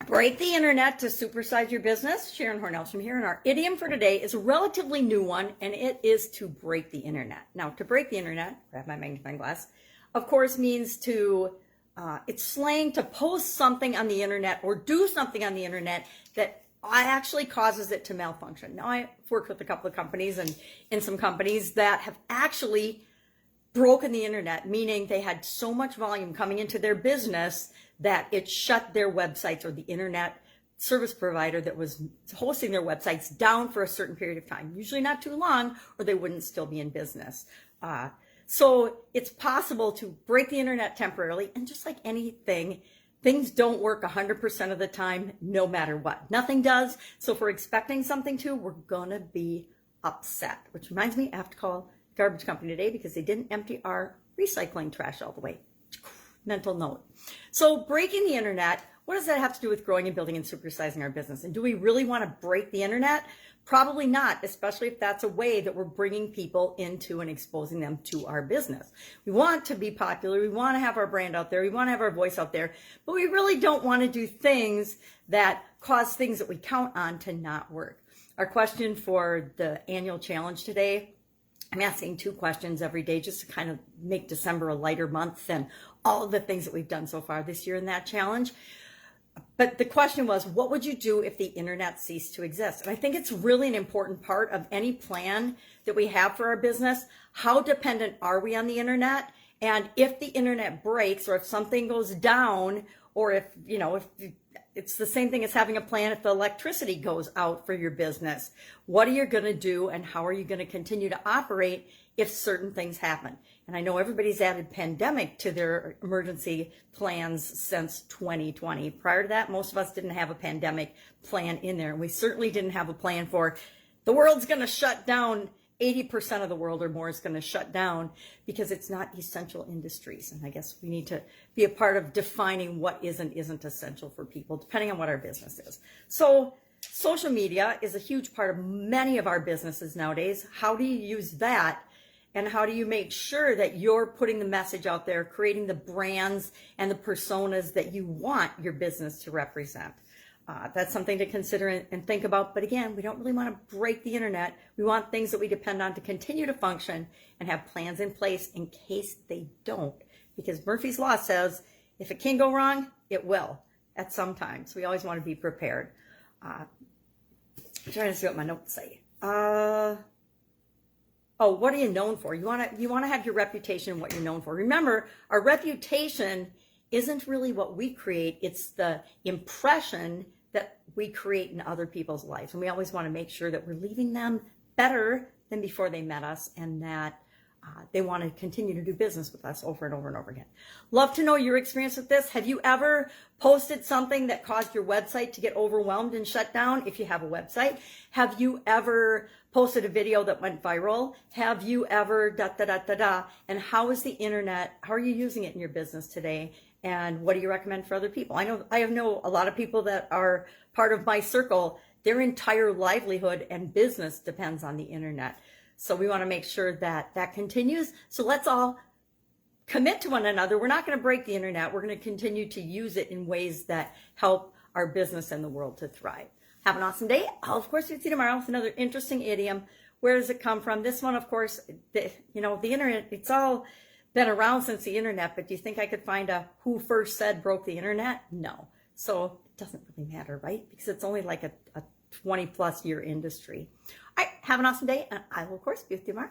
Break the internet to supersize your business. Sharon Horne-Ellstrom here, and our idiom for today is a relatively new one, and it is to break the internet. Now, to break the internet, grab my magnifying glass, of course means to, it's slang to post something on the internet or do something on the internet that actually causes it to malfunction. Now, I've worked with a couple of companies and in some companies that have actually broken the internet, meaning they had so much volume coming into their business that it shut their websites or the internet service provider that was hosting their websites down for a certain period of time, usually not too long, or they wouldn't still be in business. So it's possible to break the internet temporarily, and just like anything, things don't work 100% of the time, no matter what. Nothing does. So if we're expecting something to, we're gonna be upset, which reminds me, I have to call garbage company today because they didn't empty our recycling trash all the way. Mental note. So breaking the internet, what does that have to do with growing and building and supersizing our business? And do we really want to break the internet? Probably not, especially if that's a way that we're bringing people into and exposing them to our business. We want to be popular. We want to have our brand out there. We want to have our voice out there, but we really don't want to do things that cause things that we count on to not work. Our question for the annual challenge today, I'm asking 2 questions every day just to kind of make December a lighter month than all of the things that we've done so far this year in that challenge. But the question was, what would you do if the internet ceased to exist? And I think it's really an important part of any plan that we have for our business. How dependent are we on the internet? And if the internet breaks, or if something goes down, or if it's the same thing as having a plan if the electricity goes out for your business, what are you going to do, and how are you going to continue to operate if certain things happen? And I know everybody's added pandemic to their emergency plans since 2020. Prior to that, most of us didn't have a pandemic plan in there. And we certainly didn't have a plan for the world's going to shut down. 80% of the world or more is going to shut down because it's not essential industries. And I guess we need to be a part of defining what is and isn't essential for people, depending on what our business is. So social media is a huge part of many of our businesses nowadays. How do you use that? And how do you make sure that you're putting the message out there, creating the brands and the personas that you want your business to represent? That's something to consider and think about. But again, we don't really want to break the internet. We want things that we depend on to continue to function and have plans in place in case they don't. Because Murphy's Law says, if it can go wrong, it will at some time. So we always want to be prepared. I'm trying to see what my notes say. Oh, what are you known for? You want to have your reputation, what you're known for. Remember, our reputation isn't really what we create. It's the impression that we create in other people's lives. And we always want to make sure that we're leaving them better than before they met us, and that they want to continue to do business with us over and over and over again. Love to know your experience with this. Have you ever posted something that caused your website to get overwhelmed and shut down if you have a website? Have you ever posted a video that went viral? Have you ever And how is the internet, how are you using it in your business today? And what do you recommend for other people? I know a lot of people that are part of my circle, their entire livelihood and business depends on the internet. So we want to make sure that that continues. So let's all commit to one another. We're not going to break the internet. We're going to continue to use it in ways that help our business and the world to thrive. Have an awesome day. I'll, of course, see you tomorrow with another interesting idiom. Where does it come from? This one, of course, the internet, it's all been around since the internet, but do you think I could find a who first said broke the internet? No. So it doesn't really matter, right? Because it's only like a 20-plus year industry. All right, have an awesome day, and I will, of course, be with you tomorrow.